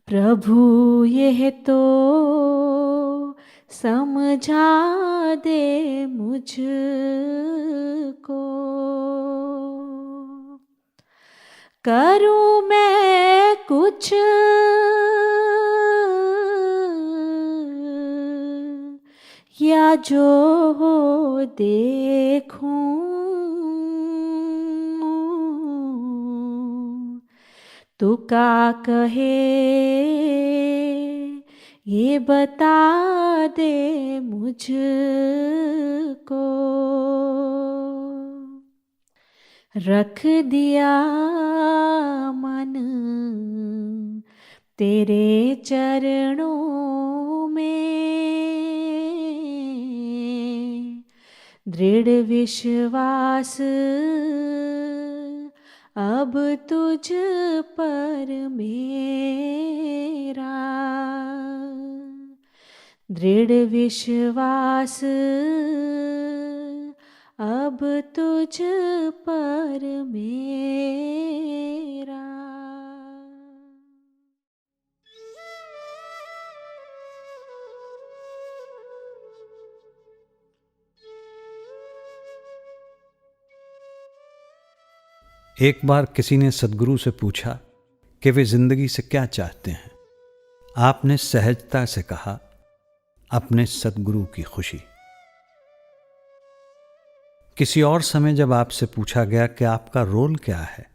प्रभु यह तो समझा दे मुझको। करूं मैं कुछ या जो हो देखूं, तू का कहे ये बता दे मुझको। रख दिया मन तेरे चरणों में, दृढ़ विश्वास अब तुझ पर मेरा। दृढ़ विश्वास अब तुझ पर मेरा। एक बार किसी ने सद्गुरु से पूछा कि वे जिंदगी से क्या चाहते हैं। आपने सहजता से कहा, अपने सद्गुरु की खुशी। किसी और समय जब आपसे पूछा गया कि आपका रोल क्या है,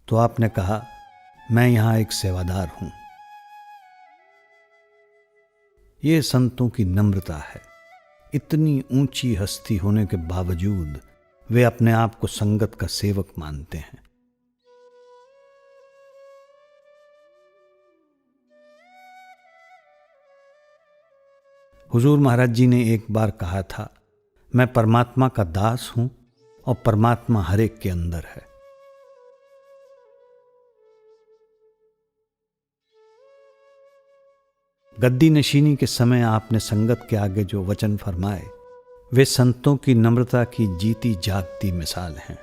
तो आपने कहा, मैं यहां एक सेवादार हूं। ये संतों की नम्रता है। इतनी ऊंची हस्ती होने के बावजूद वे अपने आप को संगत का सेवक मानते हैं। हुजूर महाराज जी ने एक बार कहा था, मैं परमात्मा का दास हूं और परमात्मा हर एक के अंदर है। गद्दी नशीनी के समय आपने संगत के आगे जो वचन फरमाए, वे संतों की नम्रता की जीती जागती मिसाल हैं।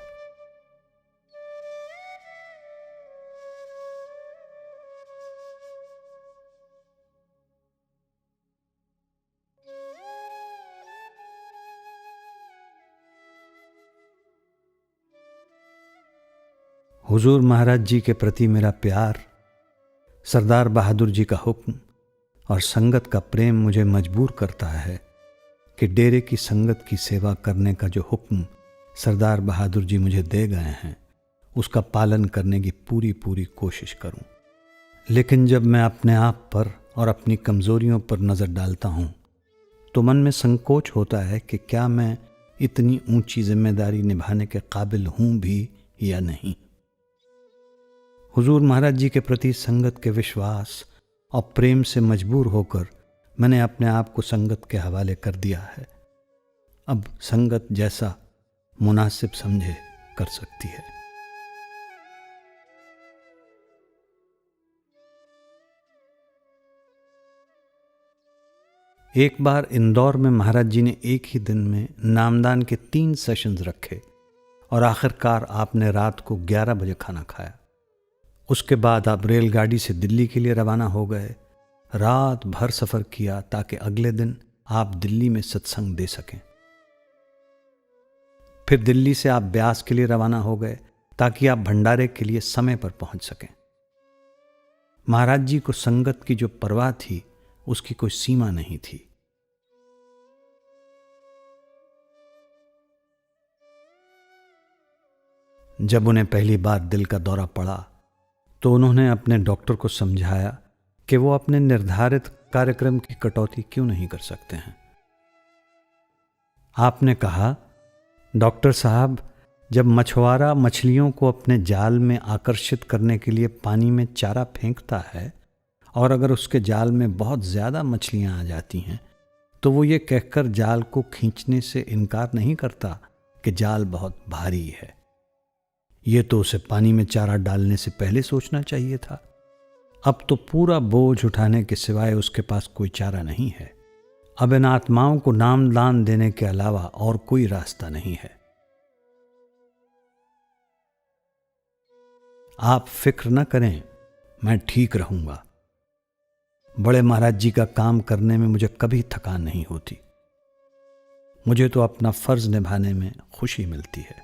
हुजूर महाराज जी के प्रति मेरा प्यार, सरदार बहादुर जी का हुक्म और संगत का प्रेम मुझे मजबूर करता है कि डेरे की संगत की सेवा करने का जो हुक्म सरदार बहादुर जी मुझे दे गए हैं, उसका पालन करने की पूरी कोशिश करूं। लेकिन जब मैं अपने आप पर और अपनी कमज़ोरियों पर नज़र डालता हूं, तो मन में संकोच होता है कि क्या मैं इतनी ऊंची जिम्मेदारी निभाने के काबिल हूं भी या नहीं। हुजूर महाराज जी के प्रति संगत के विश्वास और प्रेम से मजबूर होकर मैंने अपने आप को संगत के हवाले कर दिया है। अब संगत जैसा मुनासिब समझे कर सकती है। एक बार इंदौर में महाराज जी ने एक ही दिन में नामदान के 3 सेशंस रखे और आखिरकार आपने रात को 11 बजे खाना खाया। उसके बाद आप रेलगाड़ी से दिल्ली के लिए रवाना हो गए। रात भर सफ़र किया ताकि अगले दिन आप दिल्ली में सत्संग दे सकें। फिर दिल्ली से आप ब्यास के लिए रवाना हो गए ताकि आप भंडारे के लिए समय पर पहुंच सकें। महाराज जी को संगत की जो परवाह थी उसकी कोई सीमा नहीं थी। जब उन्हें पहली बार दिल का दौरा पड़ा तो उन्होंने अपने डॉक्टर को समझाया कि वो अपने निर्धारित कार्यक्रम की कटौती क्यों नहीं कर सकते हैं। आपने कहा, डॉक्टर साहब, जब मछुआरा मछलियों को अपने जाल में आकर्षित करने के लिए पानी में चारा फेंकता है और अगर उसके जाल में बहुत ज़्यादा मछलियां आ जाती हैं तो वो ये कहकर जाल को खींचने से इनकार नहीं करता कि जाल बहुत भारी है। ये तो उसे पानी में चारा डालने से पहले सोचना चाहिए था। अब तो पूरा बोझ उठाने के सिवाय उसके पास कोई चारा नहीं है। अब इन आत्माओं को नाम दान देने के अलावा और कोई रास्ता नहीं है। आप फिक्र न करें, मैं ठीक रहूंगा। बड़े महाराज जी का काम करने में मुझे कभी थकान नहीं होती। मुझे तो अपना फर्ज निभाने में खुशी मिलती है।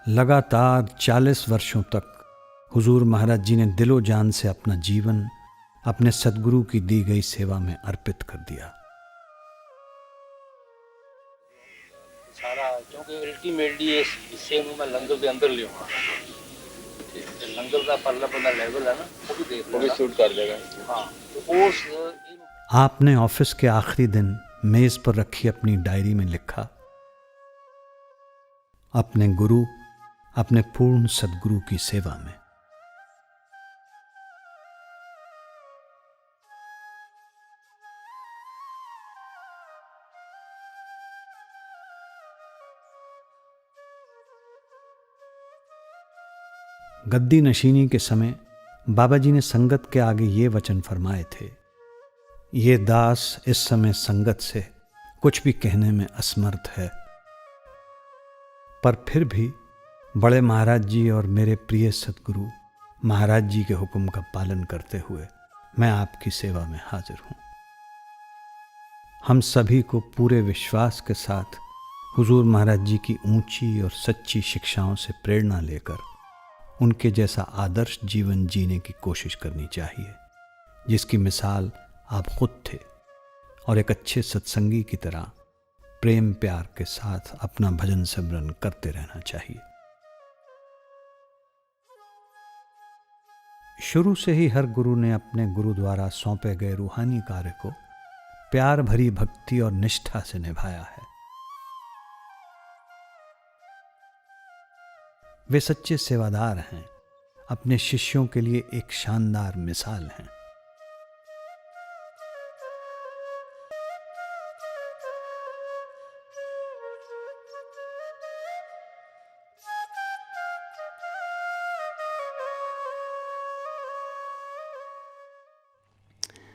लगातार 40 वर्षों तक हुजूर महाराज जी ने दिलो जान से अपना जीवन अपने सद्गुरु की दी गई सेवा में अर्पित कर दिया। सारा क्योंकि अल्टीमेटली इससे मैं लंगर के अंदर ले लंगर का पल्ला लेवल है ना, वो भी देख लेना, शूट कर देगा। हाँ, तो उस आपने ऑफिस के आखिरी दिन मेज पर रखी अपनी डायरी में लिखा, अपने गुरु, अपने पूर्ण सद्गुरु की सेवा में। गद्दी नशीनी के समय बाबा जी ने संगत के आगे ये वचन फरमाए थे, ये दास इस समय संगत से कुछ भी कहने में असमर्थ है, पर फिर भी बड़े महाराज जी और मेरे प्रिय सद्गुरु महाराज जी के हुक्म का पालन करते हुए मैं आपकी सेवा में हाजिर हूं। हम सभी को पूरे विश्वास के साथ हुजूर महाराज जी की ऊंची और सच्ची शिक्षाओं से प्रेरणा लेकर उनके जैसा आदर्श जीवन जीने की कोशिश करनी चाहिए, जिसकी मिसाल आप खुद थे, और एक अच्छे सत्संगी की तरह प्रेम प्यार के साथ अपना भजन सिमरन करते रहना चाहिए। शुरू से ही हर गुरु ने अपने गुरु द्वारा सौंपे गए रूहानी कार्य को प्यार भरी भक्ति और निष्ठा से निभाया है। वे सच्चे सेवादार हैं, अपने शिष्यों के लिए एक शानदार मिसाल हैं।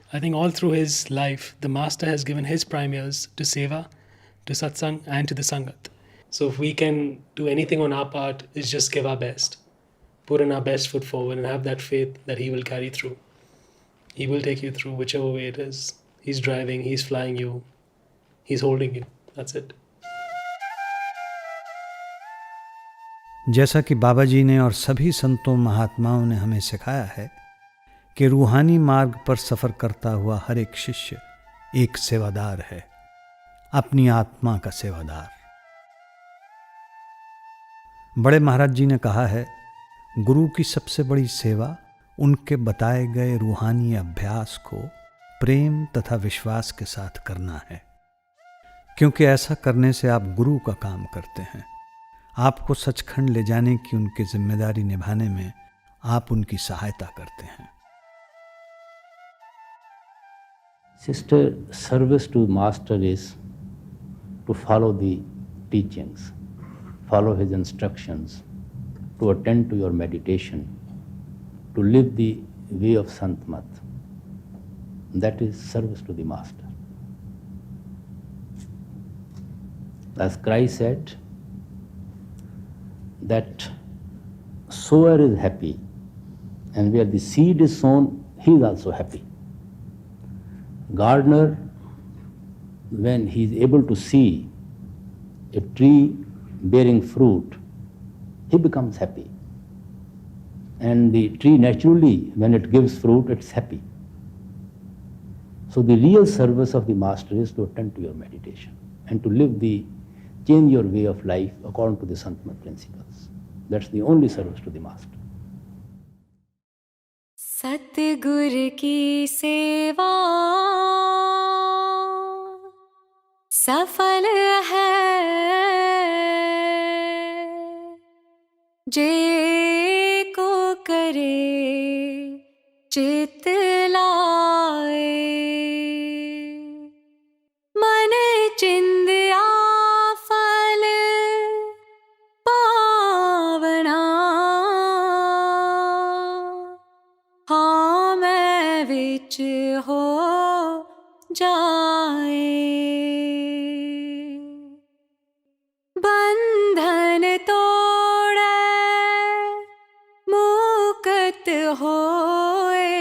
I think all through his life, the Master has given his premiers to Seva, to Satsang, and to the Sangat. So if we can do anything on our part, is just give our best, put in our best foot forward, and have that faith that he will carry through. He will take you through whichever way it is. He's driving, he's flying you, he's holding you. That's it. जैसा कि बाबा जी ने और सभी संतों महात्माओं ने हमें सिखाया है कि रूहानी मार्ग पर सफर करता हुआ हर एक शिष्य एक सेवादार है, अपनी आत्मा का सेवादार। बड़े महाराज जी ने कहा है, गुरु की सबसे बड़ी सेवा उनके बताए गए रूहानी अभ्यास को प्रेम तथा विश्वास के साथ करना है, क्योंकि ऐसा करने से आप गुरु का काम करते हैं। आपको सचखंड ले जाने की उनकी जिम्मेदारी निभाने में आप उनकी सहायता करते हैं। Sister, service to Master is to follow the teachings, follow his instructions, to attend to your meditation, to live the way of Santmat. That is service to the Master. As Christ said, that sower is happy, and where the seed is sown, he is also happy. Gardener, when he is able to see a tree bearing fruit, he becomes happy. And the tree naturally, when it gives fruit, it's happy. So the real service of the Master is to attend to your meditation and to change your way of life according to the Santmat principles. That's the only service to the Master. सतगुर की सेवा सफल है जे को करे चित लाए मन चिंदिया फल पावना हाँ मैं विच हो जाए बंधन तोड़े मुक्त होए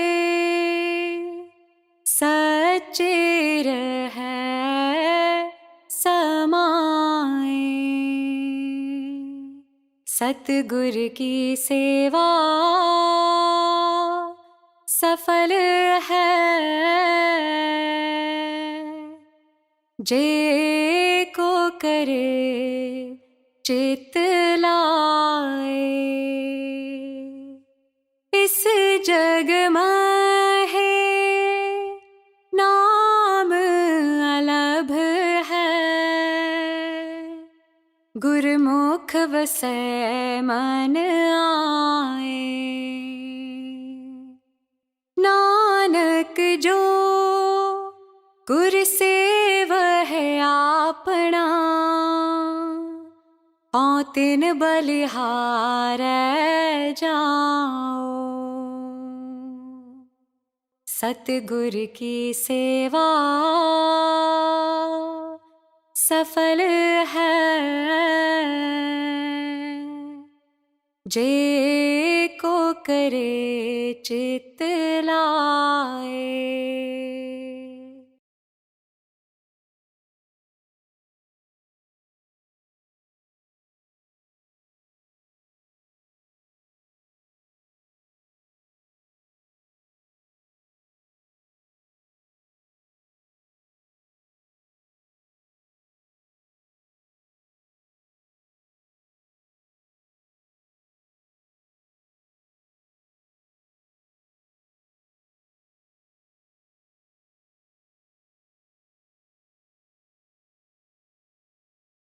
सच्चे रहे समाए सतगुर की सेवा सफल है जे को करे चित लाए इस जग में है नाम अलभ है गुरमुख वसै मन आए नानक जो गुर सेव है आपना पाँव तिन बलिहार जाओ सतगुर की सेवा सफल है जे को करे चित ला